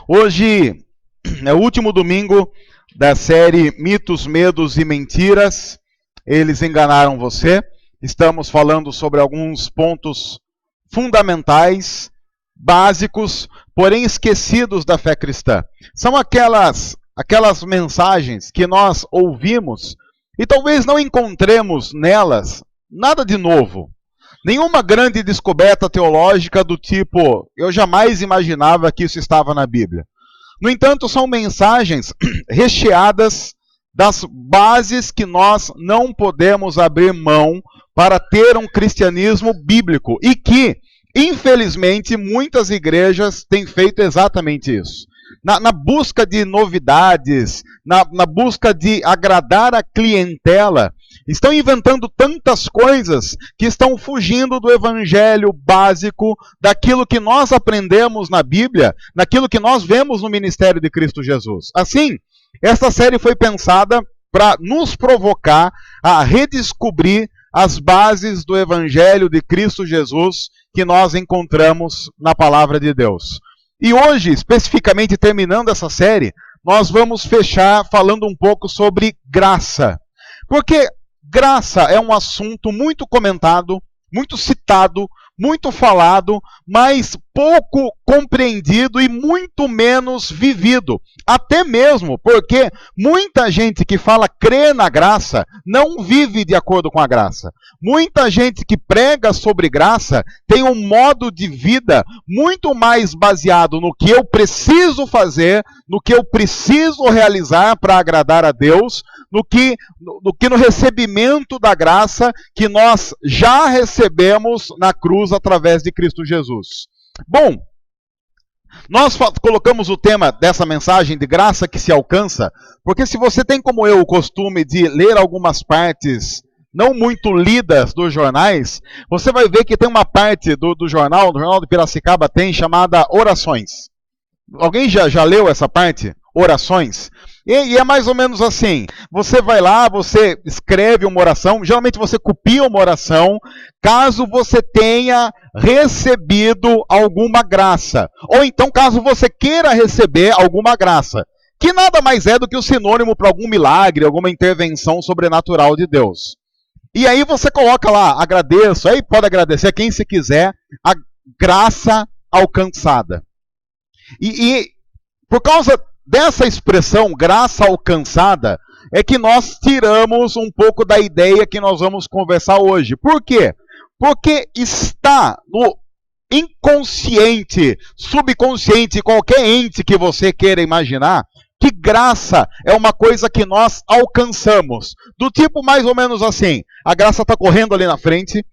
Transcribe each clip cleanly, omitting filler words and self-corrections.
Hoje é o último domingo da série Mitos, Medos e Mentiras. Eles enganaram você. Estamos falando sobre alguns pontos fundamentais, básicos, porém esquecidos da fé cristã. São aquelas mensagens que nós ouvimos e talvez não encontremos nelas nada de novo. Nenhuma grande descoberta teológica do tipo, eu jamais imaginava que isso estava na Bíblia. No entanto, são mensagens recheadas das bases que nós não podemos abrir mão para ter um cristianismo bíblico e que, infelizmente, muitas igrejas têm feito exatamente isso. Na busca de novidades, na busca de agradar a clientela, estão inventando tantas coisas que estão fugindo do evangelho básico, daquilo que nós aprendemos na Bíblia, daquilo que nós vemos no ministério de Cristo Jesus. Assim, esta série foi pensada para nos provocar a redescobrir as bases do evangelho de Cristo Jesus que nós encontramos na palavra de Deus. E hoje, especificamente terminando essa série, nós vamos fechar falando um pouco sobre graça. Porque graça é um assunto muito comentado, muito citado, muito falado, mas pouco compreendido e muito menos vivido. Até mesmo porque muita gente que fala crer na graça não vive de acordo com a graça. Muita gente que prega sobre graça tem um modo de vida muito mais baseado no que eu preciso fazer, no que eu preciso realizar para agradar a Deus, no que no recebimento da graça que nós já recebemos na cruz através de Cristo Jesus. Bom, nós colocamos o tema dessa mensagem de graça que se alcança, porque se você tem como eu o costume de ler algumas partes não muito lidas dos jornais, você vai ver que tem uma parte do jornal de Piracicaba tem, chamada orações. Alguém já leu essa parte? Orações? E é mais ou menos assim, você vai lá, você escreve uma oração, geralmente você copia uma oração, caso você tenha recebido alguma graça, ou então caso você queira receber alguma graça, que nada mais é do que o sinônimo para algum milagre, alguma intervenção sobrenatural de Deus. E aí você coloca lá, agradeço, aí pode agradecer a quem se quiser, a graça alcançada. E por causa dessa expressão, graça alcançada, é que nós tiramos um pouco da ideia que nós vamos conversar hoje. Por quê? Porque está no inconsciente, subconsciente, qualquer ente que você queira imaginar, que graça é uma coisa que nós alcançamos. Do tipo mais ou menos assim, a graça está correndo ali na frente,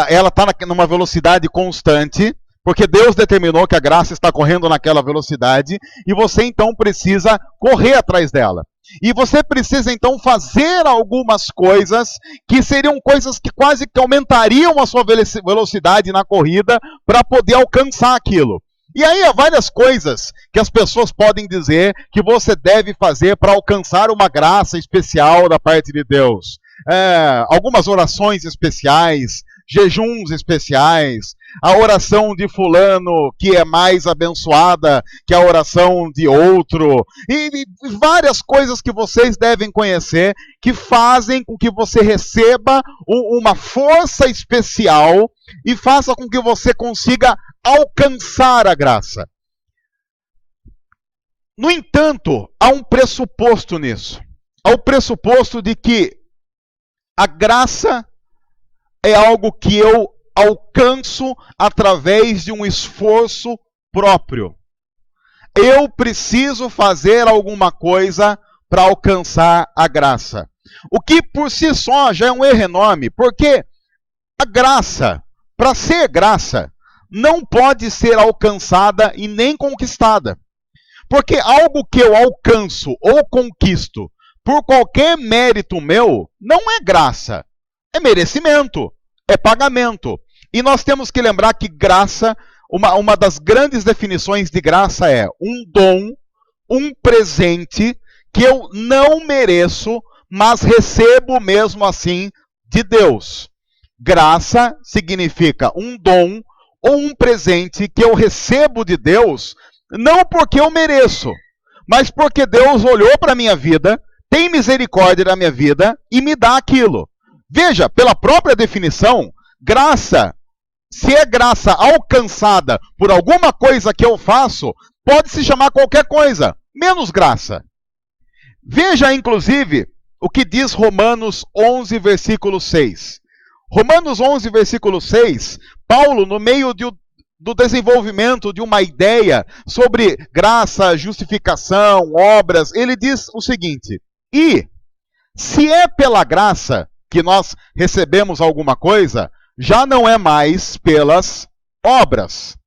ela está numa velocidade constante, porque Deus determinou que a graça está correndo naquela velocidade, e você então precisa correr atrás dela. E você precisa então fazer algumas coisas que seriam coisas que quase que aumentariam a sua velocidade na corrida para poder alcançar aquilo. E aí há várias coisas que as pessoas podem dizer que você deve fazer para alcançar uma graça especial da parte de Deus. Algumas orações especiais, jejuns especiais, a oração de fulano que é mais abençoada que a oração de outro, e várias coisas que vocês devem conhecer que fazem com que você receba uma força especial e faça com que você consiga alcançar a graça. No entanto, há um pressuposto nisso. Há o pressuposto de que a graça é algo que eu alcanço através de um esforço próprio. Eu preciso fazer alguma coisa para alcançar a graça. O que por si só já é um erro enorme, porque a graça, para ser graça, não pode ser alcançada e nem conquistada. Porque algo que eu alcanço ou conquisto por qualquer mérito meu, não é graça, é merecimento, é pagamento. E nós temos que lembrar que graça, uma das grandes definições de graça é um dom, um presente que eu não mereço, mas recebo mesmo assim de Deus. Graça significa um dom ou um presente que eu recebo de Deus Não porque eu mereço, mas porque Deus olhou para a minha vida, tem misericórdia da minha vida e me dá aquilo. Veja, pela própria definição, graça, se é graça alcançada por alguma coisa que eu faço, pode se chamar qualquer coisa, menos graça. Veja, inclusive, o que diz Romanos 11, versículo 6. Romanos 11, versículo 6, Paulo, no meio do desenvolvimento de uma ideia sobre graça, justificação, obras, ele diz o seguinte: e se é pela graça que nós recebemos alguma coisa, já não é mais pelas obras.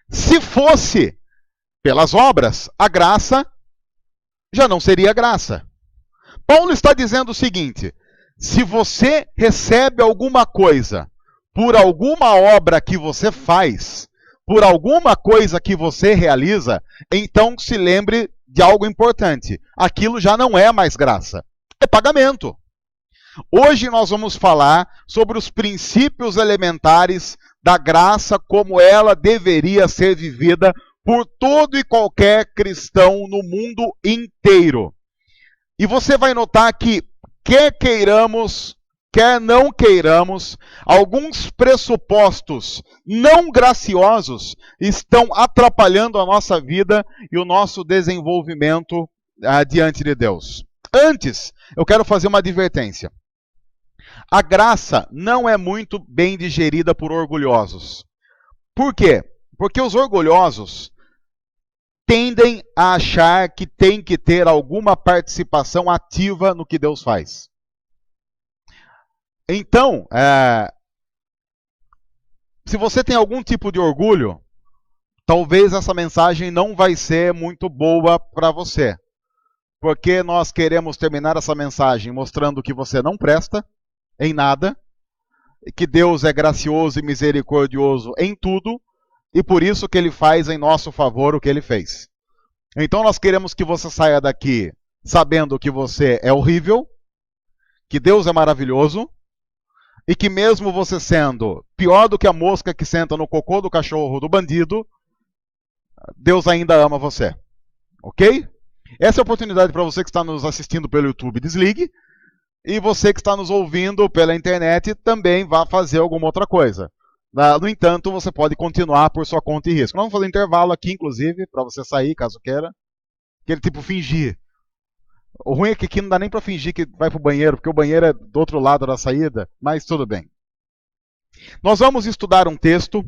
Se fosse pelas obras, a graça já não seria graça. Paulo está dizendo o seguinte: se você recebe alguma coisa por alguma obra que você faz, por alguma coisa que você realiza, então se lembre de algo importante. Aquilo já não é mais graça, é pagamento. Hoje nós vamos falar sobre os princípios elementares da graça, como ela deveria ser vivida por todo e qualquer cristão no mundo inteiro. E você vai notar que, quer queiramos, quer não queiramos, alguns pressupostos não graciosos estão atrapalhando a nossa vida e o nosso desenvolvimento diante de Deus. Antes, eu quero fazer uma advertência. A graça não é muito bem digerida por orgulhosos. Por quê? Porque os orgulhosos tendem a achar que tem que ter alguma participação ativa no que Deus faz. Então, se você tem algum tipo de orgulho, talvez essa mensagem não vai ser muito boa para você. Porque nós queremos terminar essa mensagem mostrando que você não presta em nada, que Deus é gracioso e misericordioso em tudo, e por isso que Ele faz em nosso favor o que Ele fez. Então nós queremos que você saia daqui sabendo que você é horrível, que Deus é maravilhoso, e que mesmo você sendo pior do que a mosca que senta no cocô do cachorro do bandido, Deus ainda ama você. Ok? Essa é a oportunidade para você que está nos assistindo pelo YouTube, desligue. E você que está nos ouvindo pela internet também vá fazer alguma outra coisa. No entanto, você pode continuar por sua conta e risco. Nós vamos fazer um intervalo aqui, inclusive, para você sair, caso queira. Aquele tipo fingir. O ruim é que aqui não dá nem para fingir que vai para o banheiro, porque o banheiro é do outro lado da saída, mas tudo bem. Nós vamos estudar um texto,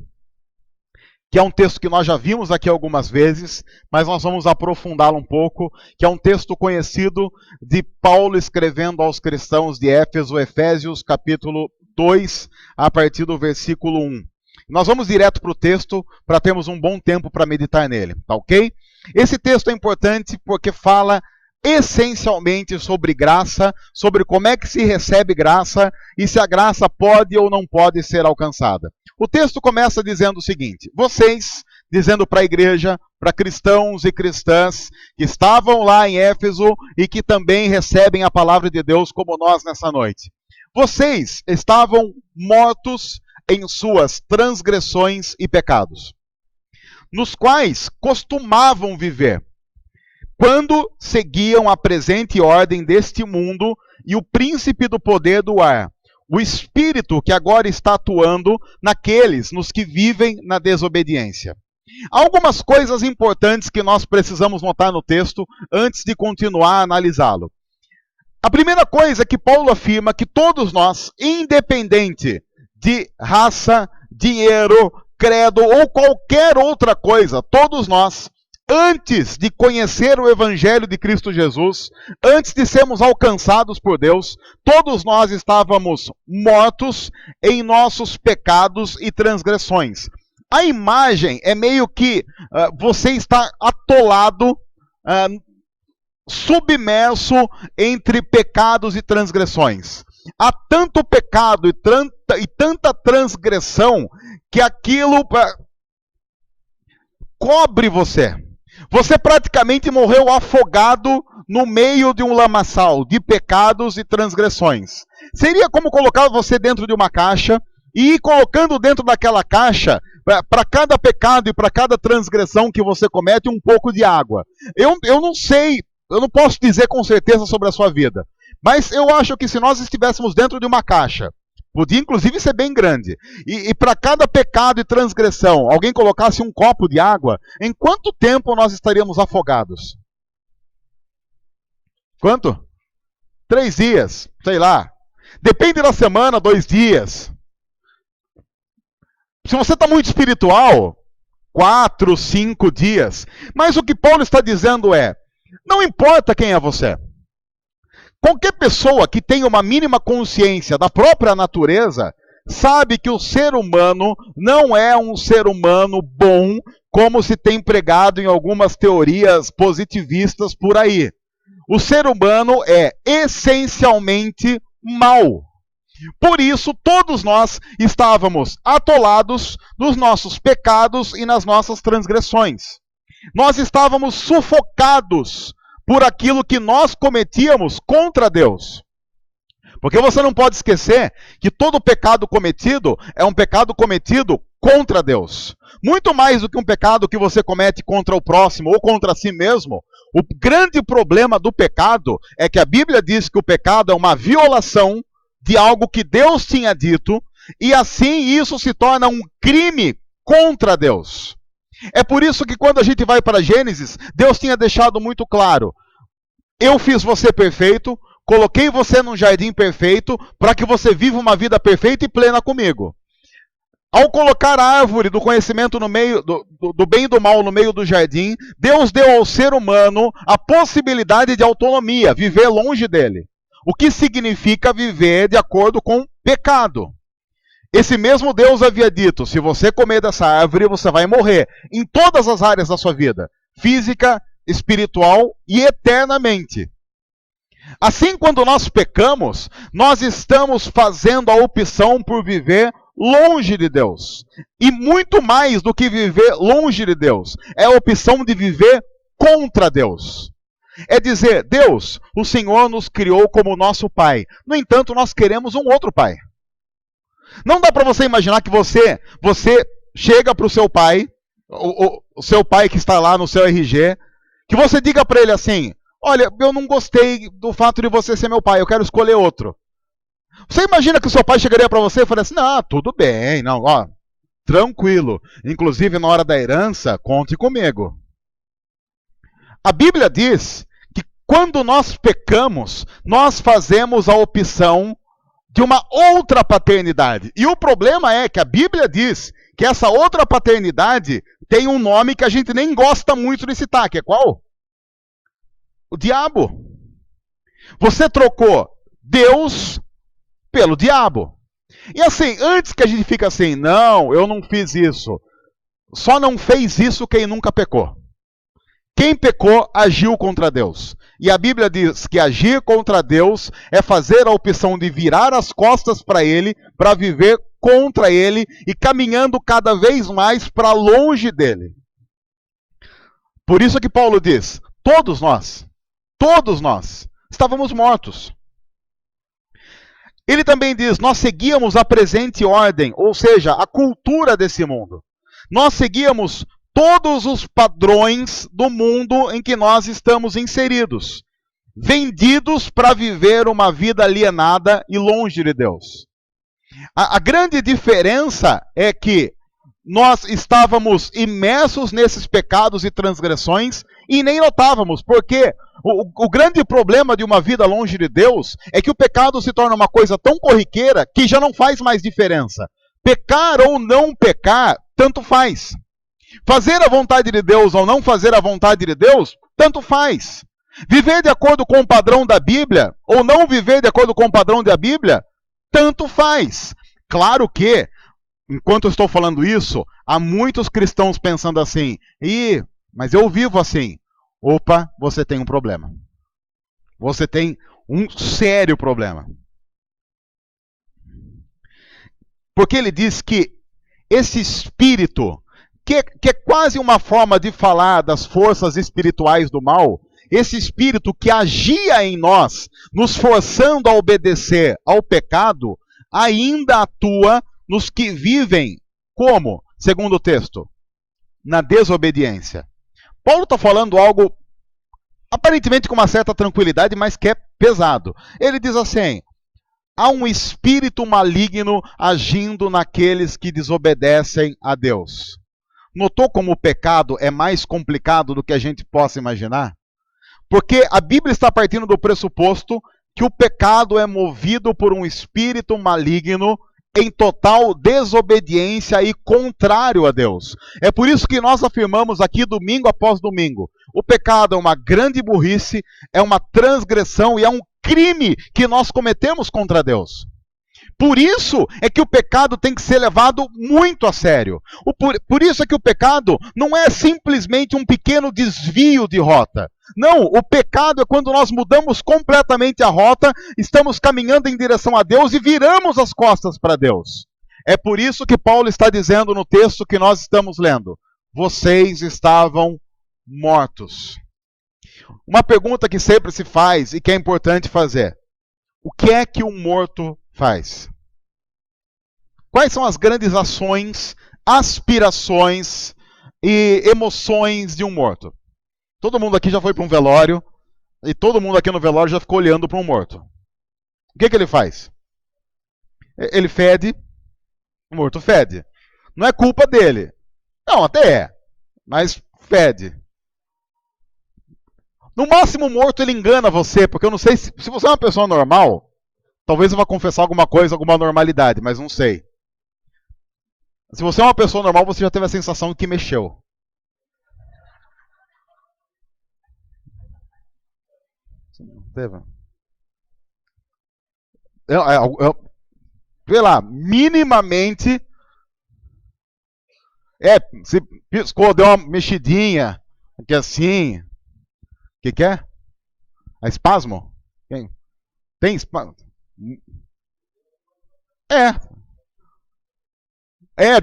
que é um texto que nós já vimos aqui algumas vezes, mas nós vamos aprofundá-lo um pouco, que é um texto conhecido de Paulo escrevendo aos cristãos de Éfeso, Efésios capítulo 2, a partir do versículo 1. Nós vamos direto para o texto, para termos um bom tempo para meditar nele, tá ok? Esse texto é importante porque fala essencialmente sobre graça, sobre como é que se recebe graça e se a graça pode ou não pode ser alcançada. O texto começa dizendo o seguinte: vocês, dizendo para a igreja, para cristãos e cristãs que estavam lá em Éfeso e que também recebem a palavra de Deus como nós nessa noite. Vocês estavam mortos em suas transgressões e pecados, nos quais costumavam viver, quando seguiam a presente ordem deste mundo e o príncipe do poder do ar, o espírito que agora está atuando nos que vivem na desobediência. Há algumas coisas importantes que nós precisamos notar no texto antes de continuar a analisá-lo. A primeira coisa é que Paulo afirma que todos nós, independente de raça, dinheiro, credo ou qualquer outra coisa, todos nós, antes de conhecer o Evangelho de Cristo Jesus, antes de sermos alcançados por Deus, todos nós estávamos mortos em nossos pecados e transgressões. A imagem é meio que você está atolado, submerso entre pecados e transgressões. Há tanto pecado e tanta transgressão que aquilo cobre você. Você praticamente morreu afogado no meio de um lamaçal de pecados e transgressões. Seria como colocar você dentro de uma caixa e ir colocando dentro daquela caixa para cada pecado e para cada transgressão que você comete, um pouco de água. Eu não sei, eu não posso dizer com certeza sobre a sua vida, mas eu acho que se nós estivéssemos dentro de uma caixa, podia inclusive ser bem grande, e para cada pecado e transgressão, alguém colocasse um copo de água, em quanto tempo nós estaríamos afogados? Quanto? 3 dias, sei lá. Depende da semana, 2 dias. Se você está muito espiritual, 4, 5 dias. Mas o que Paulo está dizendo é, não importa quem é você. Qualquer pessoa que tenha uma mínima consciência da própria natureza, sabe que o ser humano não é um ser humano bom, como se tem pregado em algumas teorias positivistas por aí. O ser humano é essencialmente mau. Por isso, todos nós estávamos atolados nos nossos pecados e nas nossas transgressões. Nós estávamos sufocados por aquilo que nós cometíamos contra Deus. Porque você não pode esquecer que todo pecado cometido é um pecado cometido contra Deus. Muito mais do que um pecado que você comete contra o próximo ou contra si mesmo. O grande problema do pecado é que a Bíblia diz que o pecado é uma violação de algo que Deus tinha dito, e assim isso se torna um crime contra Deus. É por isso que quando a gente vai para Gênesis, Deus tinha deixado muito claro, eu fiz você perfeito, coloquei você num jardim perfeito, para que você viva uma vida perfeita e plena comigo. Ao colocar a árvore do conhecimento no meio do bem e do mal no meio do jardim, Deus deu ao ser humano a possibilidade de autonomia, viver longe dele. O que significa viver de acordo com pecado. Esse mesmo Deus havia dito, se você comer dessa árvore, você vai morrer. Em todas as áreas da sua vida. Física, espiritual e eternamente. Assim, quando nós pecamos, nós estamos fazendo a opção por viver longe de Deus. E muito mais do que viver longe de Deus, é a opção de viver contra Deus. É dizer, Deus, o Senhor nos criou como nosso Pai. No entanto, nós queremos um outro Pai. Não dá para você imaginar que você chega para o seu pai, o seu pai que está lá no seu RG, que você diga para ele assim, olha, eu não gostei do fato de você ser meu pai, eu quero escolher outro. Você imagina que o seu pai chegaria para você e falaria assim, não, tudo bem, não, ó, tranquilo. Inclusive, na hora da herança, conte comigo. A Bíblia diz que quando nós pecamos, nós fazemos a opção de uma outra paternidade. E o problema é que a Bíblia diz que essa outra paternidade tem um nome que a gente nem gosta muito de citar, que é qual? O diabo. Você trocou Deus pelo diabo. E assim, antes que a gente fique assim, não, eu não fiz isso. Só não fez isso quem nunca pecou. Quem pecou, agiu contra Deus. E a Bíblia diz que agir contra Deus é fazer a opção de virar as costas para Ele, para viver contra Ele e caminhando cada vez mais para longe dEle. Por isso que Paulo diz, todos nós, estávamos mortos. Ele também diz, nós seguíamos a presente ordem, ou seja, a cultura desse mundo. Nós seguíamos todos os padrões do mundo em que nós estamos inseridos, vendidos para viver uma vida alienada e longe de Deus. A grande diferença é que nós estávamos imersos nesses pecados e transgressões e nem notávamos, porque o grande problema de uma vida longe de Deus é que o pecado se torna uma coisa tão corriqueira que já não faz mais diferença. Pecar ou não pecar, tanto faz. Fazer a vontade de Deus ou não fazer a vontade de Deus, tanto faz. Viver de acordo com o padrão da Bíblia ou não viver de acordo com o padrão da Bíblia, tanto faz. Claro que, enquanto eu estou falando isso, há muitos cristãos pensando assim, mas eu vivo assim. Opa, você tem um problema. Você tem um sério problema. Porque ele diz que esse espírito, que é quase uma forma de falar das forças espirituais do mal, esse espírito que agia em nós, nos forçando a obedecer ao pecado, ainda atua nos que vivem como? segundo o texto? Na desobediência. Paulo está falando algo aparentemente com uma certa tranquilidade, mas que é pesado. Ele diz assim: há um espírito maligno agindo naqueles que desobedecem a Deus. Notou como o pecado é mais complicado do que a gente possa imaginar? Porque a Bíblia está partindo do pressuposto que o pecado é movido por um espírito maligno em total desobediência e contrário a Deus. É por isso que nós afirmamos aqui domingo após domingo: o pecado é uma grande burrice, é uma transgressão e é um crime que nós cometemos contra Deus. Por isso é que o pecado tem que ser levado muito a sério. Por isso é que o pecado não é simplesmente um pequeno desvio de rota. Não, o pecado é quando nós mudamos completamente a rota, estamos caminhando em direção a Deus e viramos as costas para Deus. É por isso que Paulo está dizendo no texto que nós estamos lendo: vocês estavam mortos. Uma pergunta que sempre se faz e que é importante fazer: o que é que um morto faz? Quais são as grandes ações, aspirações e emoções de um morto? Todo mundo aqui já foi para um velório e todo mundo aqui no velório já ficou olhando para um morto. O que ele faz? Ele fede, o morto fede. Não é culpa dele. Não, até é, mas fede. No máximo o morto ele engana você, porque eu não sei se você é uma pessoa normal, talvez eu vá confessar alguma coisa, alguma normalidade, mas não sei. Se você é uma pessoa normal, você já teve a sensação de que mexeu. Teve? Sei lá, minimamente. Se piscou, deu uma mexidinha. Aqui assim. O que é? É espasmo? Tem espasmo?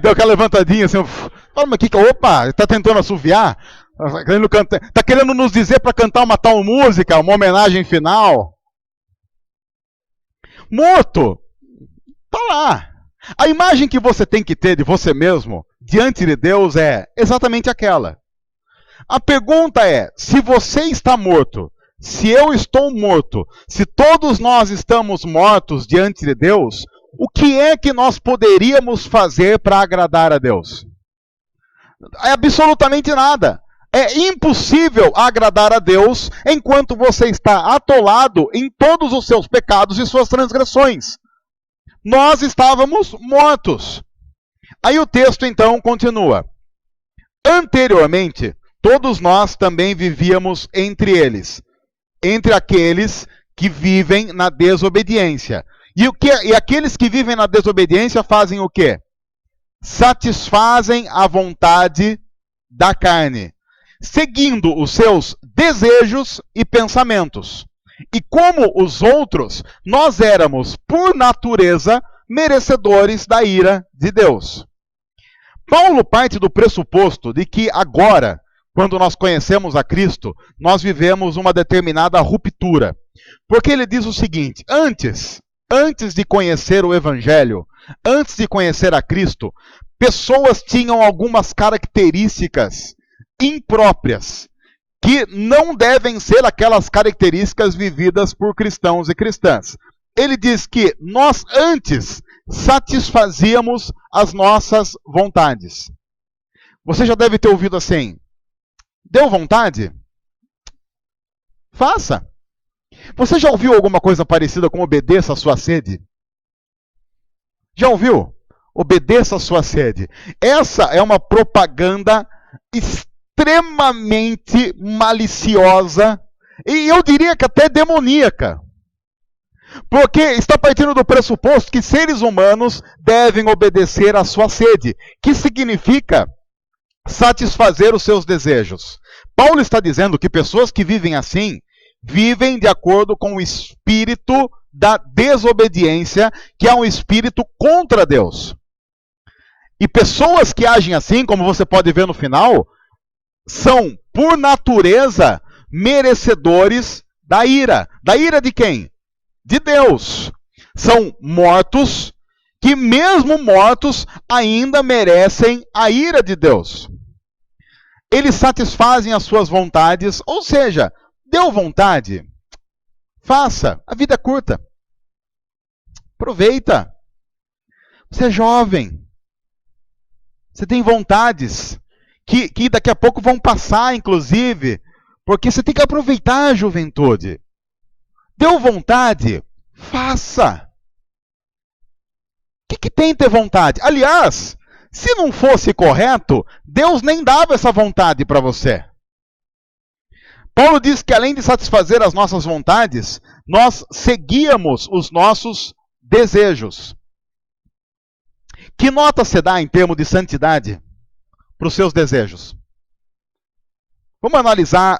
Deu aquela levantadinha assim. Fala, mas opa, tá tentando assoviar? Tá querendo nos dizer para cantar uma tal música, uma homenagem final? Morto, tá lá. A imagem que você tem que ter de você mesmo diante de Deus é exatamente aquela. A pergunta é: se você está morto, se eu estou morto, se todos nós estamos mortos diante de Deus, o que é que nós poderíamos fazer para agradar a Deus? É absolutamente nada. É impossível agradar a Deus enquanto você está atolado em todos os seus pecados e suas transgressões. Nós estávamos mortos. Aí o texto então continua: anteriormente, todos nós também vivíamos entre eles, entre aqueles que vivem na desobediência. E aqueles que vivem na desobediência fazem o quê? Satisfazem a vontade da carne, seguindo os seus desejos e pensamentos. E como os outros, nós éramos, por natureza, merecedores da ira de Deus. Paulo parte do pressuposto de que agora, quando nós conhecemos a Cristo, nós vivemos uma determinada ruptura. Porque ele diz o seguinte: antes de conhecer o Evangelho, antes de conhecer a Cristo, pessoas tinham algumas características impróprias, que não devem ser aquelas características vividas por cristãos e cristãs. Ele diz que nós antes satisfazíamos as nossas vontades. Você já deve ter ouvido assim: deu vontade? Faça. Você já ouviu alguma coisa parecida com obedeça à sua sede? Já ouviu? Obedeça à sua sede. Essa é uma propaganda extremamente maliciosa e eu diria que até demoníaca. Porque está partindo do pressuposto que seres humanos devem obedecer à sua sede, que significa satisfazer os seus desejos. Paulo está dizendo que pessoas que vivem assim, vivem de acordo com o espírito da desobediência, que é um espírito contra Deus. E pessoas que agem assim, como você pode ver no final, são, por natureza, merecedores da ira. Da ira de quem? De Deus. São mortos que mesmo mortos ainda merecem a ira de Deus. Eles satisfazem as suas vontades, ou seja, deu vontade, faça, a vida é curta. Aproveita. Você é jovem. Você tem vontades que daqui a pouco vão passar, inclusive, porque você tem que aproveitar a juventude. Deu vontade, faça. O que tem ter vontade? Aliás, se não fosse correto, Deus nem dava essa vontade para você. Paulo diz que além de satisfazer as nossas vontades, nós seguíamos os nossos desejos. Que nota você dá em termos de santidade para os seus desejos? Vamos analisar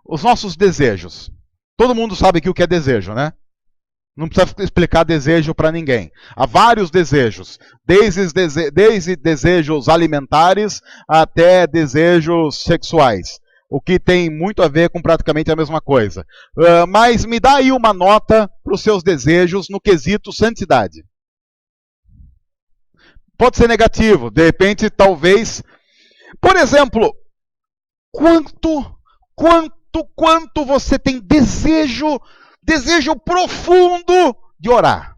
os nossos desejos. Todo mundo sabe aqui o que é desejo, né? Não precisa explicar desejo para ninguém. Há vários desejos, desde desejos alimentares até desejos sexuais. O que tem muito a ver com praticamente a mesma coisa. Mas me dá aí uma nota para os seus desejos no quesito santidade. Pode ser negativo, de repente, talvez. Por exemplo, quanto você tem desejo profundo de orar?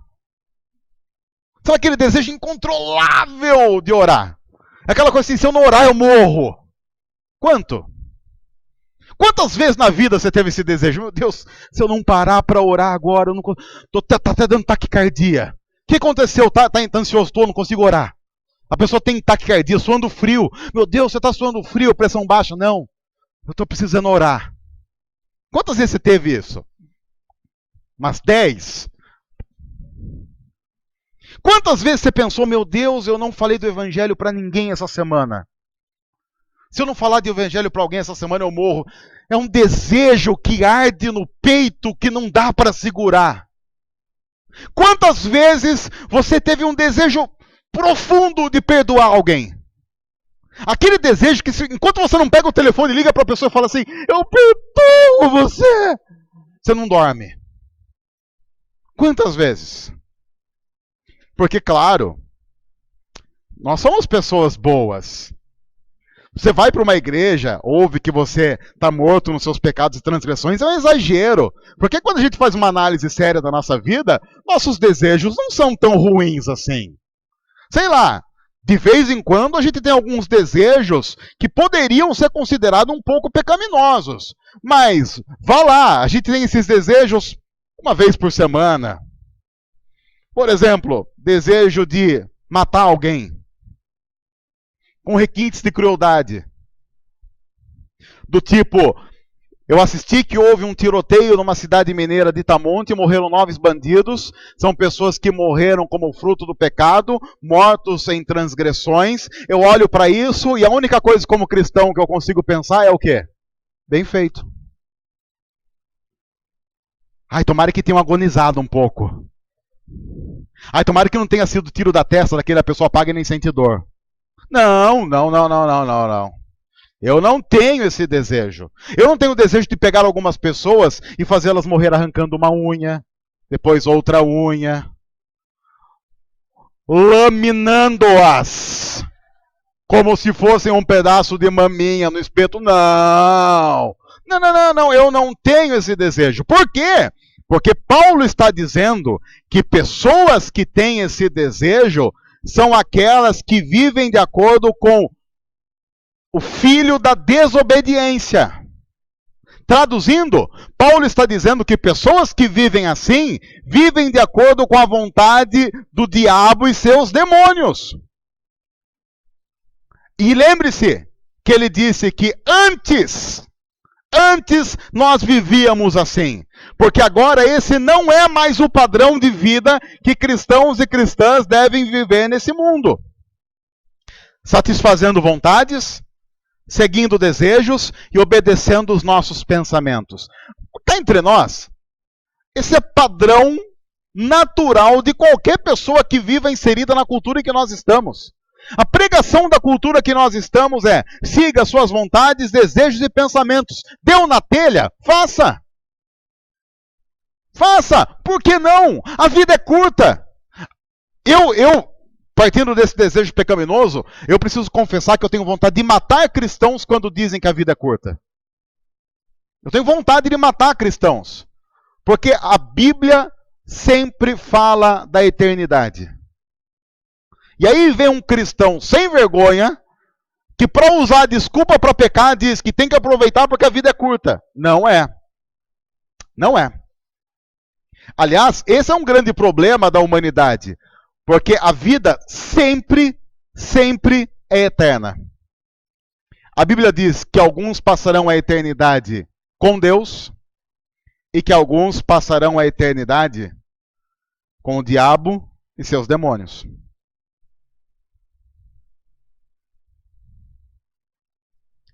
Sabe aquele desejo incontrolável de orar? Aquela coisa assim, se eu não orar, eu morro. Quanto? Quantas vezes na vida você teve esse desejo? Meu Deus, se eu não parar para orar agora, eu não tá até dando taquicardia. O que aconteceu? Tá ansioso, não consigo orar. A pessoa tem taquicardia, suando frio. Meu Deus, você está suando frio, pressão baixa. Não, eu estou precisando orar. Quantas vezes você teve isso? Umas 10? Quantas vezes você pensou, meu Deus, eu não falei do evangelho para ninguém essa semana? Se eu não falar de evangelho para alguém essa semana, eu morro. É um desejo que arde no peito, que não dá para segurar. Quantas vezes você teve um desejo profundo de perdoar alguém? Aquele desejo que, enquanto você não pega o telefone e liga para a pessoa e fala assim, eu perdoo você, você não dorme. Quantas vezes? Porque, claro, nós somos pessoas boas. Você vai para uma igreja, ouve que você está morto nos seus pecados e transgressões, é um exagero. Porque quando a gente faz uma análise séria da nossa vida, nossos desejos não são tão ruins assim. Sei lá, de vez em quando a gente tem alguns desejos que poderiam ser considerados um pouco pecaminosos. Mas, vá lá, a gente tem esses desejos uma vez por semana. Por exemplo, desejo de matar alguém. Com requintes de crueldade. Do tipo, eu assisti que houve um tiroteio numa cidade mineira de Itamonte, morreram 9 bandidos, são pessoas que morreram como fruto do pecado, mortos em transgressões. Eu olho para isso e a única coisa como cristão que eu consigo pensar é o quê? Bem feito. Ai, tomara que tenham agonizado um pouco. Ai, tomara que não tenha sido tiro da testa daquela pessoa paga e nem sente dor. Não. Eu não tenho esse desejo. Eu não tenho o desejo de pegar algumas pessoas e fazê-las morrer arrancando uma unha, depois outra unha, laminando-as, como se fossem um pedaço de maminha no espeto. Não, eu não tenho esse desejo. Por quê? Porque Paulo está dizendo que pessoas que têm esse desejo são aquelas que vivem de acordo com o filho da desobediência. Traduzindo, Paulo está dizendo que pessoas que vivem assim, vivem de acordo com a vontade do diabo e seus demônios. E lembre-se que ele disse que antes nós vivíamos assim. Porque agora esse não é mais o padrão de vida que cristãos e cristãs devem viver nesse mundo. Satisfazendo vontades, seguindo desejos e obedecendo os nossos pensamentos. Cá entre nós, esse é padrão natural de qualquer pessoa que viva inserida na cultura em que nós estamos. A pregação da cultura que nós estamos é: siga suas vontades, desejos e pensamentos. Deu na telha? Faça! Faça! Por que não? A vida é curta. partindo desse desejo pecaminoso, eu preciso confessar que eu tenho vontade de matar cristãos quando dizem que a vida é curta. Eu tenho vontade de matar cristãos. Porque a Bíblia sempre fala da eternidade. E aí vem um cristão sem vergonha, que para usar desculpa para pecar, diz que tem que aproveitar porque a vida é curta. Não é. Não é. Aliás, esse é um grande problema da humanidade. Porque a vida sempre é eterna. A Bíblia diz que alguns passarão a eternidade com Deus e que alguns passarão a eternidade com o diabo e seus demônios.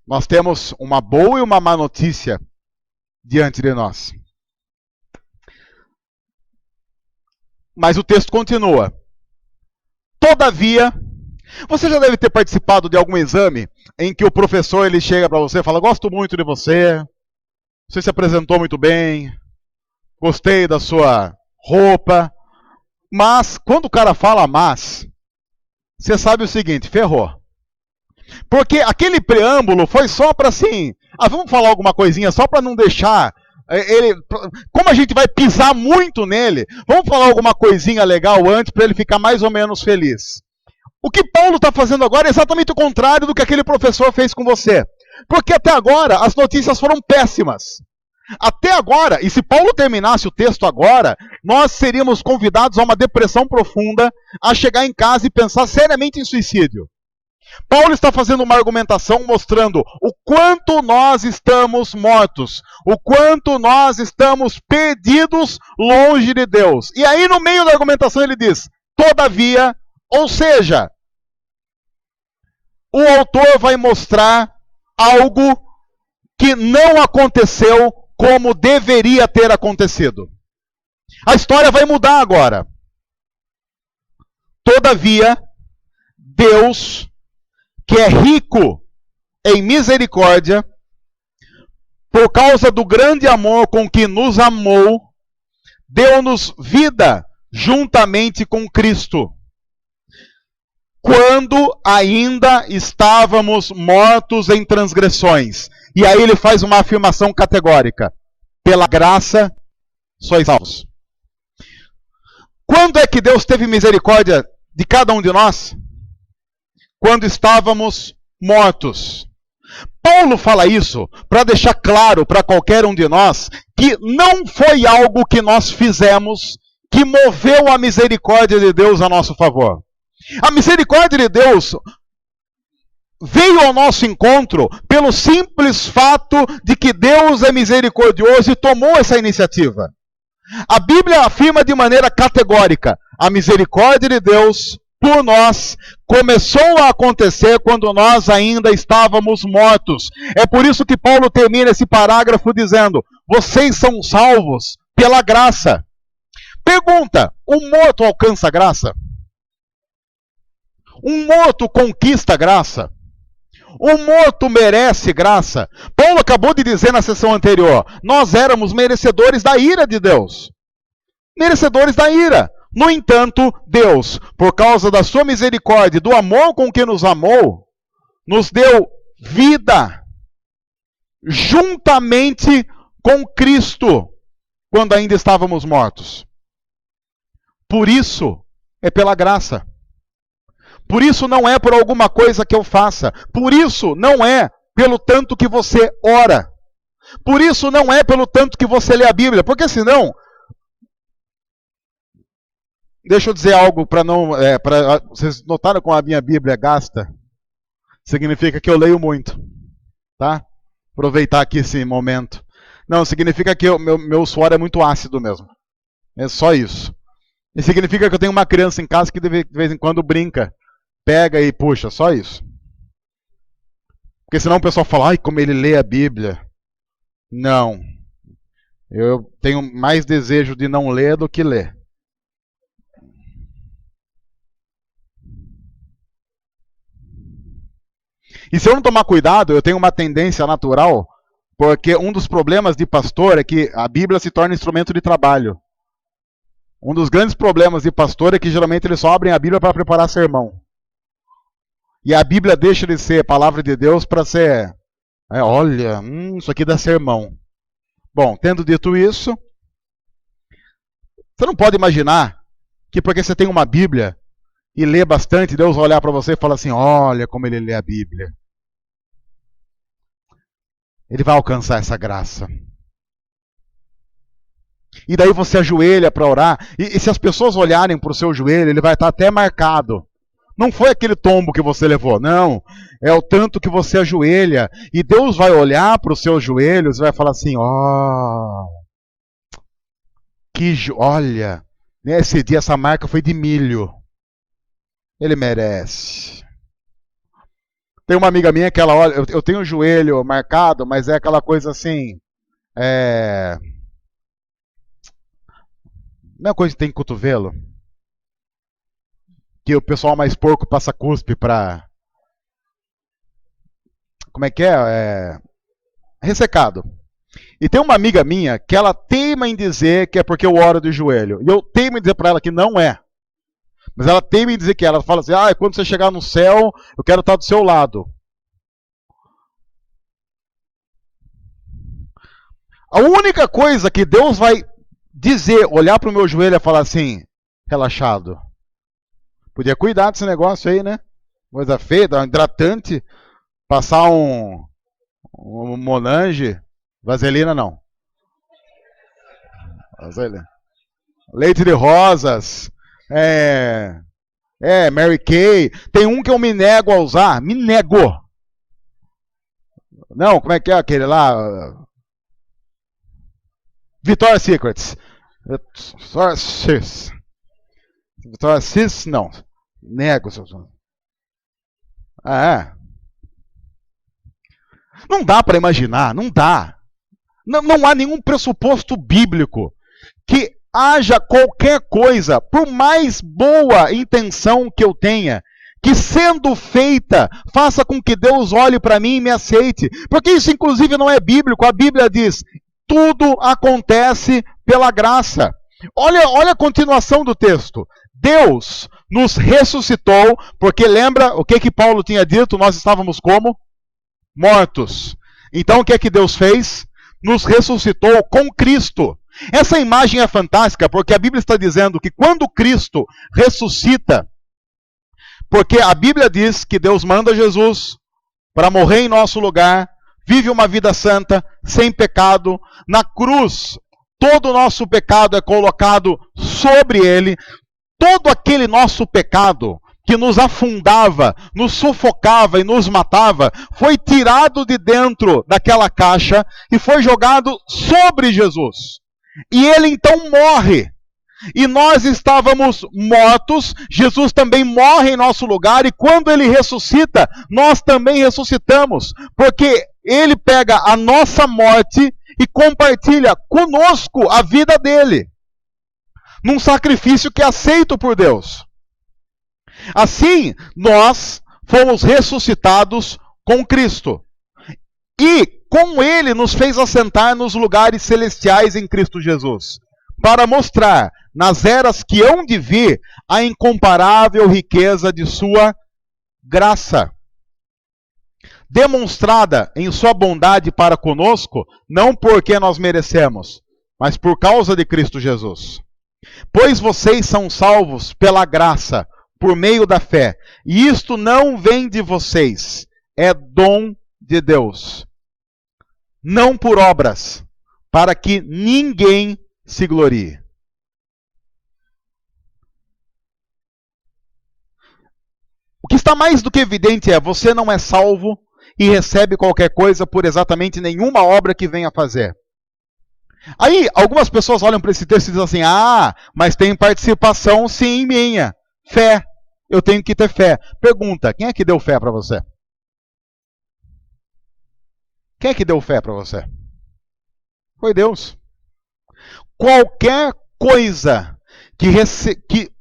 Nós temos uma boa e uma má notícia diante de nós. Mas o texto continua. Todavia, você já deve ter participado de algum exame em que o professor ele chega para você e fala: gosto muito de você, você se apresentou muito bem, gostei da sua roupa. Mas, quando o cara fala mas, você sabe o seguinte, ferrou. Porque aquele preâmbulo foi só para assim, vamos falar alguma coisinha só para não deixar ele, como a gente vai pisar muito nele, vamos falar alguma coisinha legal antes para ele ficar mais ou menos feliz. O que Paulo está fazendo agora é exatamente o contrário do que aquele professor fez com você. Porque até agora as notícias foram péssimas. Até agora, e se Paulo terminasse o texto agora, nós seríamos convidados a uma depressão profunda, a chegar em casa e pensar seriamente em suicídio. Paulo está fazendo uma argumentação mostrando o quanto nós estamos mortos, o quanto nós estamos perdidos longe de Deus. E aí no meio da argumentação ele diz, todavia, ou seja, o autor vai mostrar algo que não aconteceu como deveria ter acontecido. A história vai mudar agora. Todavia, Deus, que é rico em misericórdia, por causa do grande amor com que nos amou, deu-nos vida juntamente com Cristo, quando ainda estávamos mortos em transgressões. E aí ele faz uma afirmação categórica: pela graça sois salvos. Quando é que Deus teve misericórdia de cada um de nós? Quando estávamos mortos. Paulo fala isso para deixar claro para qualquer um de nós que não foi algo que nós fizemos que moveu a misericórdia de Deus a nosso favor. A misericórdia de Deus veio ao nosso encontro pelo simples fato de que Deus é misericordioso e tomou essa iniciativa. A Bíblia afirma de maneira categórica: a misericórdia de Deus por nós começou a acontecer quando nós ainda estávamos mortos. É por isso que Paulo termina esse parágrafo dizendo: vocês são salvos pela graça. Pergunta: um morto alcança graça? Um morto conquista graça? Um morto merece graça? Paulo acabou de dizer na sessão anterior: nós éramos merecedores da ira de Deus. Merecedores da ira. No entanto, Deus, por causa da sua misericórdia, do amor com que nos amou, nos deu vida juntamente com Cristo, quando ainda estávamos mortos. Por isso, é pela graça. Por isso não é por alguma coisa que eu faça. Por isso não é pelo tanto que você ora. Por isso não é pelo tanto que você lê a Bíblia. Porque senão... Deixa eu dizer algo para não... vocês notaram como a minha Bíblia gasta? Significa que eu leio muito. Tá? Aproveitar aqui esse momento. Não, significa que meu suor é muito ácido mesmo. É só isso. E significa que eu tenho uma criança em casa que de vez em quando brinca. Pega e puxa, só isso. Porque senão o pessoal fala, ai, como ele lê a Bíblia. Não. Eu tenho mais desejo de não ler do que ler. E se eu não tomar cuidado, eu tenho uma tendência natural, porque um dos problemas de pastor é que a Bíblia se torna instrumento de trabalho. Um dos grandes problemas de pastor é que geralmente eles só abrem a Bíblia para preparar sermão. E a Bíblia deixa de ser palavra de Deus para ser, olha, isso aqui dá sermão. Bom, tendo dito isso, você não pode imaginar que porque você tem uma Bíblia e lê bastante, Deus vai olhar para você e falar assim, olha como ele lê a Bíblia. Ele vai alcançar essa graça. E daí você ajoelha para orar, e se as pessoas olharem para o seu joelho, ele vai estar até marcado. Não foi aquele tombo que você levou, não. É o tanto que você ajoelha. E Deus vai olhar para os seus joelhos e vai falar assim, olha, nesse dia essa marca foi de milho. Ele merece. Tem uma amiga minha que ela olha, eu tenho o joelho marcado, mas é aquela coisa assim, não é coisa que tem cotovelo? Que o pessoal mais porco passa cuspe pra... Como é que é? Ressecado. E tem uma amiga minha que ela teima em dizer que é porque eu oro de joelho. E eu teimo em dizer pra ela que não é. Mas ela teima em dizer que ela fala assim, quando você chegar no céu, eu quero estar do seu lado. A única coisa que Deus vai dizer, olhar pro meu joelho e falar assim, relaxado. Podia cuidar desse negócio aí, né? Coisa feia, dar um hidratante, passar um Monange, vaselina não. Vaselina. Leite de rosas, Mary Kay. Tem um que eu me nego a usar, me nego. Não, como é que é aquele lá? Victoria's Secrets. Victoria's Secrets, não. Nego, seu sonho. Não dá para imaginar, não dá. Não há nenhum pressuposto bíblico que haja qualquer coisa, por mais boa intenção que eu tenha, que sendo feita, faça com que Deus olhe para mim e me aceite. Porque isso, inclusive, não é bíblico. A Bíblia diz, tudo acontece pela graça. Olha a continuação do texto. Deus nos ressuscitou, porque lembra o que Paulo tinha dito? Nós estávamos como? Mortos. Então o que é que Deus fez? Nos ressuscitou com Cristo. Essa imagem é fantástica, porque a Bíblia está dizendo que quando Cristo ressuscita, porque a Bíblia diz que Deus manda Jesus para morrer em nosso lugar, vive uma vida santa, sem pecado, na cruz, todo o nosso pecado é colocado sobre ele, todo aquele nosso pecado que nos afundava, nos sufocava e nos matava, foi tirado de dentro daquela caixa e foi jogado sobre Jesus. E ele então morre. E nós estávamos mortos, Jesus também morre em nosso lugar, e quando ele ressuscita, nós também ressuscitamos, porque ele pega a nossa morte e compartilha conosco a vida dele, num sacrifício que é aceito por Deus. Assim, nós fomos ressuscitados com Cristo. E com ele nos fez assentar nos lugares celestiais em Cristo Jesus, para mostrar nas eras que hão de vir a incomparável riqueza de sua graça, demonstrada em sua bondade para conosco, não porque nós merecemos, mas por causa de Cristo Jesus. Pois vocês são salvos pela graça, por meio da fé. E isto não vem de vocês, é dom de Deus. Não por obras, para que ninguém se glorie. O que está mais do que evidente é, você não é salvo e recebe qualquer coisa por exatamente nenhuma obra que venha fazer. Aí, algumas pessoas olham para esse texto e dizem assim, mas tem participação sim minha. Fé. Eu tenho que ter fé. Pergunta, quem é que deu fé para você? Quem é que deu fé para você? Foi Deus. Qualquer coisa que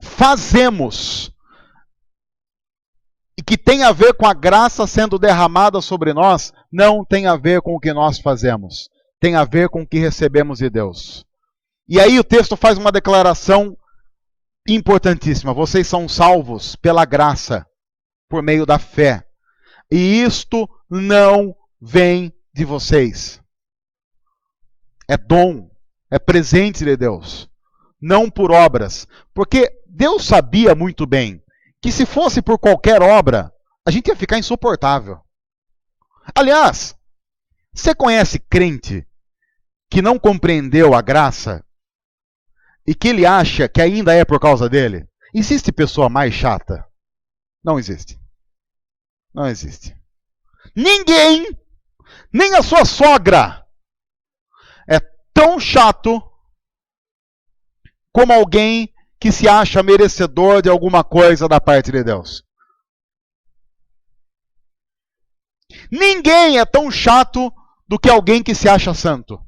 fazemos e que tem a ver com a graça sendo derramada sobre nós, não tem a ver com o que nós fazemos. Tem a ver com o que recebemos de Deus. E aí o texto faz uma declaração importantíssima. Vocês são salvos pela graça, por meio da fé. E isto não vem de vocês. É dom, é presente de Deus. Não por obras. Porque Deus sabia muito bem que se fosse por qualquer obra, a gente ia ficar insuportável. Aliás, você conhece crente que não compreendeu a graça e que ele acha que ainda é por causa dele? Existe pessoa mais chata? Não existe. Não existe. Ninguém, nem a sua sogra, é tão chato como alguém que se acha merecedor de alguma coisa da parte de Deus. Ninguém é tão chato do que alguém que se acha santo.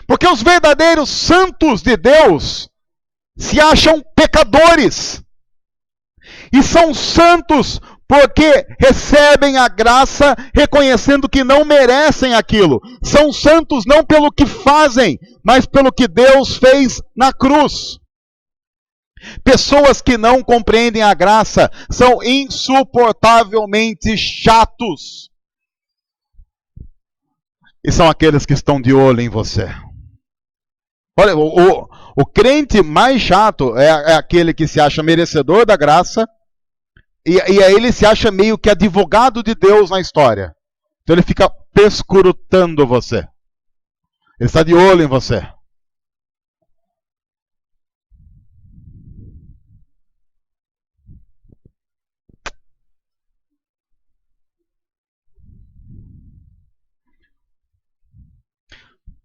Porque os verdadeiros santos de Deus se acham pecadores. E são santos porque recebem a graça reconhecendo que não merecem aquilo. São santos não pelo que fazem, mas pelo que Deus fez na cruz. Pessoas que não compreendem a graça são insuportavelmente chatos. E são aqueles que estão de olho em você. Olha, o crente mais chato é aquele que se acha merecedor da graça e aí ele se acha meio que advogado de Deus na história. Então ele fica perscrutando você. Ele está de olho em você.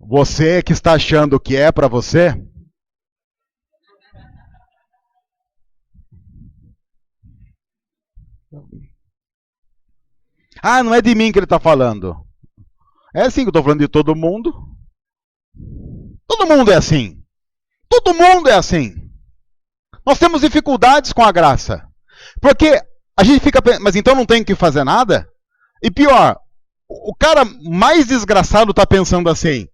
Você que está achando que é para você, não é de mim que ele está falando. É assim que eu estou falando de todo mundo. Todo mundo é assim. Todo mundo é assim. Nós temos dificuldades com a graça. Porque a gente fica pensando, mas então não tem que fazer nada? E pior, o cara mais desgraçado está pensando assim,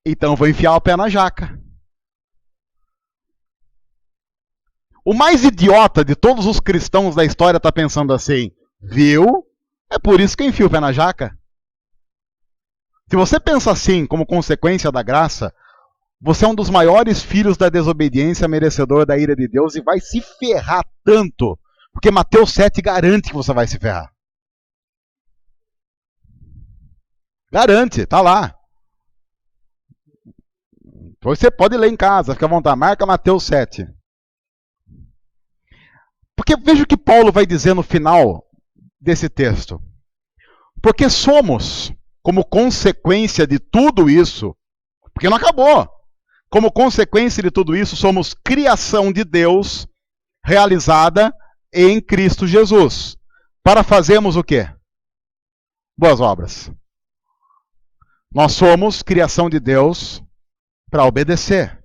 então eu vou enfiar o pé na jaca. O mais idiota de todos os cristãos da história está pensando assim, viu? É por isso que eu enfio o pé na jaca. Se você pensa assim, como consequência da graça, você é um dos maiores filhos da desobediência, merecedor da ira de Deus, e vai se ferrar tanto, porque Mateus 7 garante que você vai se ferrar. Garante, tá lá. Você pode ler em casa, fica à vontade, marca Mateus 7. Porque veja o que Paulo vai dizer no final desse texto. Porque somos, como consequência de tudo isso, porque não acabou, como consequência de tudo isso, somos criação de Deus realizada em Cristo Jesus. Para fazermos o quê? Boas obras. Nós somos criação de Deus para obedecer,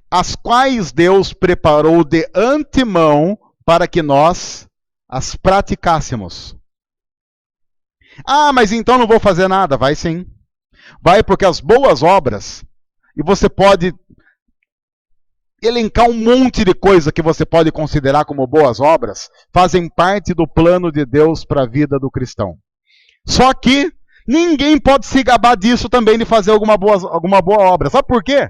as quais Deus preparou de antemão para que nós as praticássemos. Mas então não vou fazer nada. Vai sim. Vai, porque as boas obras, e você pode elencar um monte de coisa que você pode considerar como boas obras, fazem parte do plano de Deus para a vida do cristão. Só que ninguém pode se gabar disso também, de fazer alguma boa obra. Sabe por quê?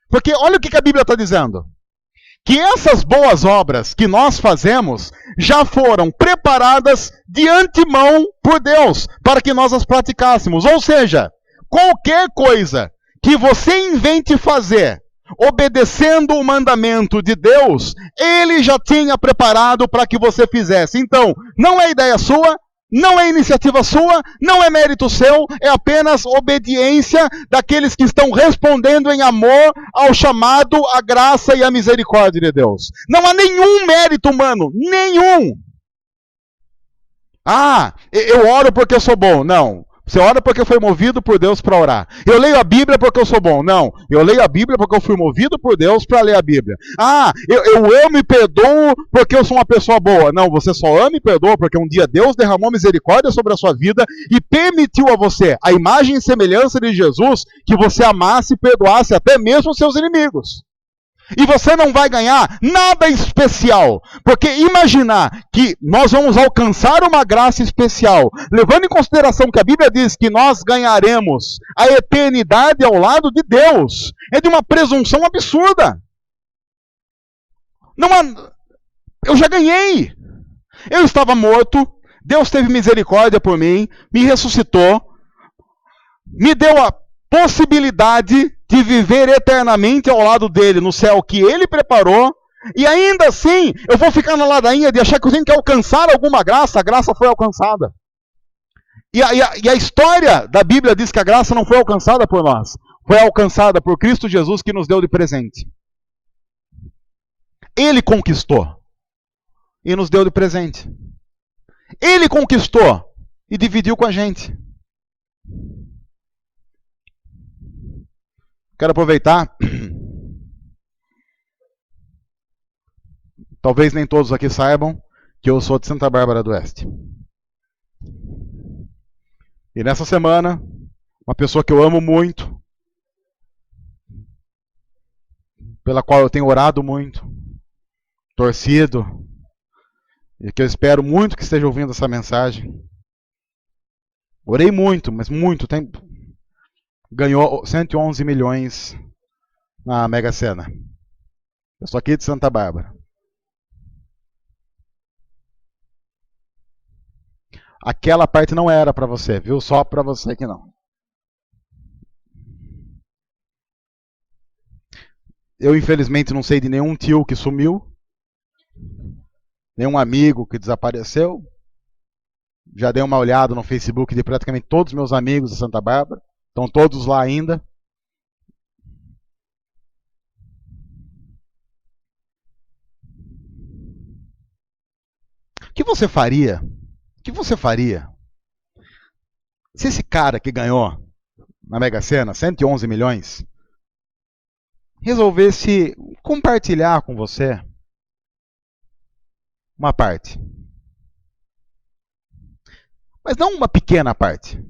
Porque olha o que a Bíblia está dizendo. Que essas boas obras que nós fazemos já foram preparadas de antemão por Deus, para que nós as praticássemos. Ou seja, qualquer coisa que você invente fazer, obedecendo o mandamento de Deus, Ele já tinha preparado para que você fizesse. Então, não é ideia sua, não é iniciativa sua, não é mérito seu, é apenas obediência daqueles que estão respondendo em amor ao chamado, à graça e à misericórdia de Deus. Não há nenhum mérito humano, nenhum. Eu oro porque eu sou bom. Não, Você ora porque foi movido por Deus para orar. Eu leio a Bíblia porque eu sou bom. Não, eu leio a Bíblia porque eu fui movido por Deus para ler a Bíblia. Ah, eu amo e perdoo porque eu sou uma pessoa boa. Não, você só ama e perdoa porque um dia Deus derramou misericórdia sobre a sua vida e permitiu a você, a imagem e semelhança de Jesus, que você amasse e perdoasse até mesmo os seus inimigos. E você não vai ganhar nada especial, porque imaginar que nós vamos alcançar uma graça especial, levando em consideração que a Bíblia diz que nós ganharemos a eternidade ao lado de Deus, é de uma presunção absurda. Não há... Eu já ganhei. Eu estava morto, Deus teve misericórdia por mim, me ressuscitou, me deu a possibilidade de viver eternamente ao lado dele, no céu que ele preparou, e ainda assim eu vou ficar na ladainha de achar que eu tenho que alcançar alguma graça. A graça foi alcançada. E a história da Bíblia diz que a graça não foi alcançada por nós, foi alcançada por Cristo Jesus, que nos deu de presente. Ele conquistou e nos deu de presente. Ele conquistou e dividiu com a gente. Quero aproveitar. Talvez nem todos aqui saibam que eu sou de Santa Bárbara do Oeste. E nessa semana, uma pessoa que eu amo muito, pela qual eu tenho orado muito, torcido, e que eu espero muito que esteja ouvindo essa mensagem. Orei muito, mas muito tempo. Ganhou 111 milhões na Mega Sena. Eu sou aqui de Santa Bárbara. Aquela parte não era para você, viu? Só para você que não. Eu, infelizmente, não sei de nenhum tio que sumiu, nenhum amigo que desapareceu. Já dei uma olhada no Facebook de praticamente todos os meus amigos de Santa Bárbara. Estão todos lá ainda. O que você faria? O que você faria se esse cara que ganhou na Mega Sena 111 milhões resolvesse compartilhar com você uma parte? Mas não uma pequena parte,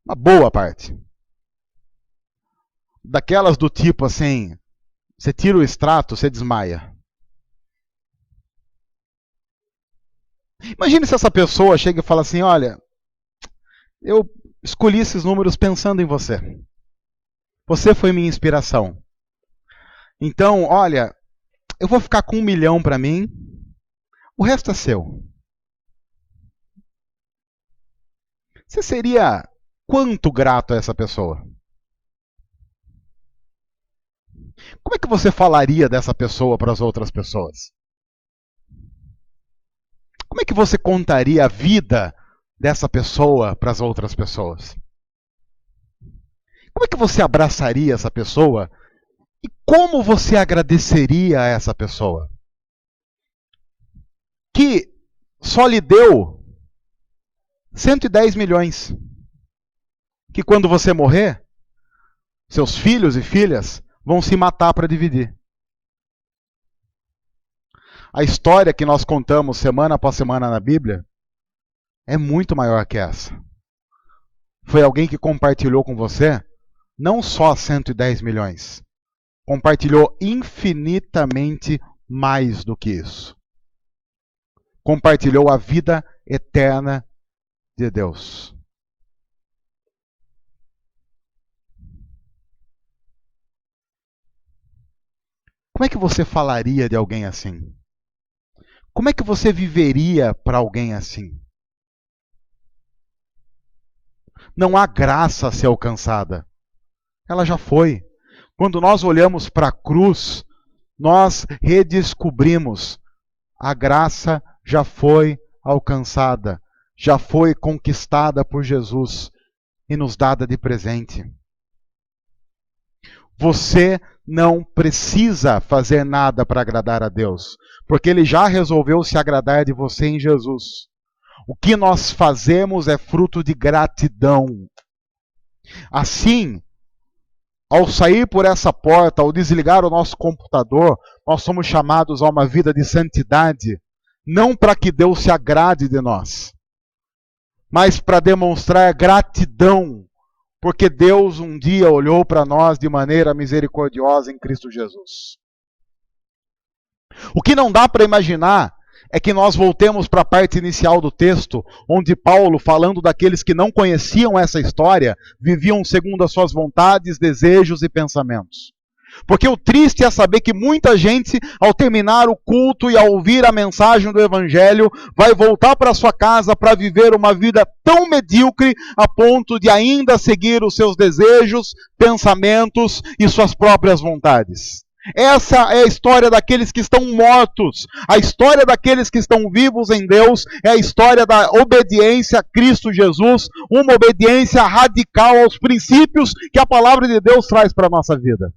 uma boa parte. Daquelas do tipo assim, você tira o extrato, você desmaia. Imagine se essa pessoa chega e fala assim, olha, eu escolhi esses números pensando em você. Você foi minha inspiração. Então, olha, eu vou ficar com 1 milhão para mim, o resto é seu. Você seria quanto grato a essa pessoa? Como é que você falaria dessa pessoa para as outras pessoas? Como é que você contaria a vida dessa pessoa para as outras pessoas? Como é que você abraçaria essa pessoa? E como você agradeceria a essa pessoa? Que só lhe deu 110 milhões. Que quando você morrer, seus filhos e filhas vão se matar para dividir. A história que nós contamos semana após semana na Bíblia é muito maior que essa. Foi alguém que compartilhou com você não só 110 milhões, compartilhou infinitamente mais do que isso. Compartilhou a vida eterna de Deus. Como é que você falaria de alguém assim? Como é que você viveria para alguém assim? Não há graça a ser alcançada. Ela já foi. Quando nós olhamos para a cruz, nós redescobrimos a graça já foi alcançada, já foi conquistada por Jesus e nos dada de presente. Você não precisa fazer nada para agradar a Deus, porque Ele já resolveu se agradar de você em Jesus. O que nós fazemos é fruto de gratidão. Assim, ao sair por essa porta, ao desligar o nosso computador, nós somos chamados a uma vida de santidade, não para que Deus se agrade de nós, mas para demonstrar gratidão, porque Deus um dia olhou para nós de maneira misericordiosa em Cristo Jesus. O que não dá para imaginar é que nós voltemos para a parte inicial do texto, onde Paulo, falando daqueles que não conheciam essa história, viviam segundo as suas vontades, desejos e pensamentos. Porque o triste é saber que muita gente, ao terminar o culto e ao ouvir a mensagem do Evangelho, vai voltar para sua casa para viver uma vida tão medíocre a ponto de ainda seguir os seus desejos, pensamentos e suas próprias vontades. Essa é a história daqueles que estão mortos. A história daqueles que estão vivos em Deus é a história da obediência a Cristo Jesus, uma obediência radical aos princípios que a palavra de Deus traz para a nossa vida.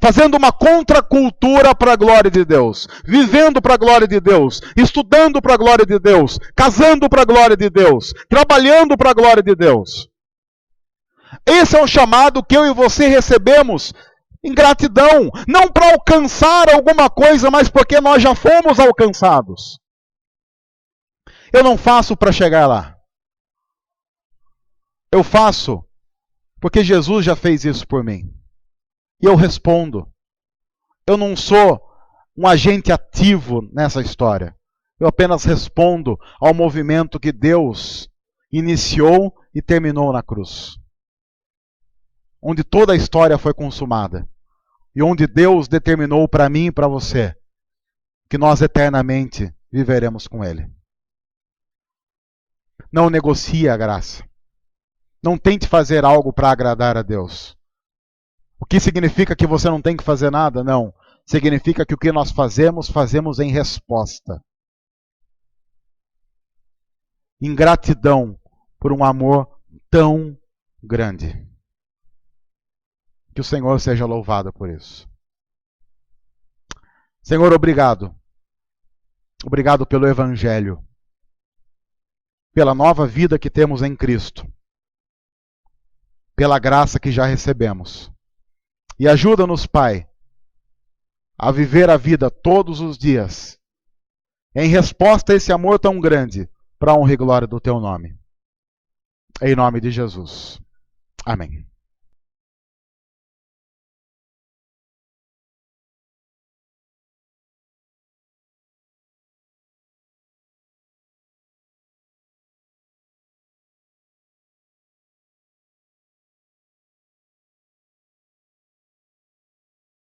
Fazendo uma contracultura para a glória de Deus, vivendo para a glória de Deus, estudando para a glória de Deus, casando para a glória de Deus, trabalhando para a glória de Deus. Esse é o chamado que eu e você recebemos em gratidão, não para alcançar alguma coisa, mas porque nós já fomos alcançados. Eu não faço para chegar lá. Eu faço porque Jesus já fez isso por mim. E eu respondo. Eu não sou um agente ativo nessa história. Eu apenas respondo ao movimento que Deus iniciou e terminou na cruz. Onde toda a história foi consumada. E onde Deus determinou para mim e para você que nós eternamente viveremos com Ele. Não negocie a graça. Não tente fazer algo para agradar a Deus. O que significa que você não tem que fazer nada? Não. Significa que o que nós fazemos, fazemos em resposta. Em gratidão por um amor tão grande. Que o Senhor seja louvado por isso. Senhor, obrigado. Obrigado pelo Evangelho. Pela nova vida que temos em Cristo. Pela graça que já recebemos. E ajuda-nos, Pai, a viver a vida todos os dias, em resposta a esse amor tão grande, para a honra e glória do Teu nome. Em nome de Jesus. Amém.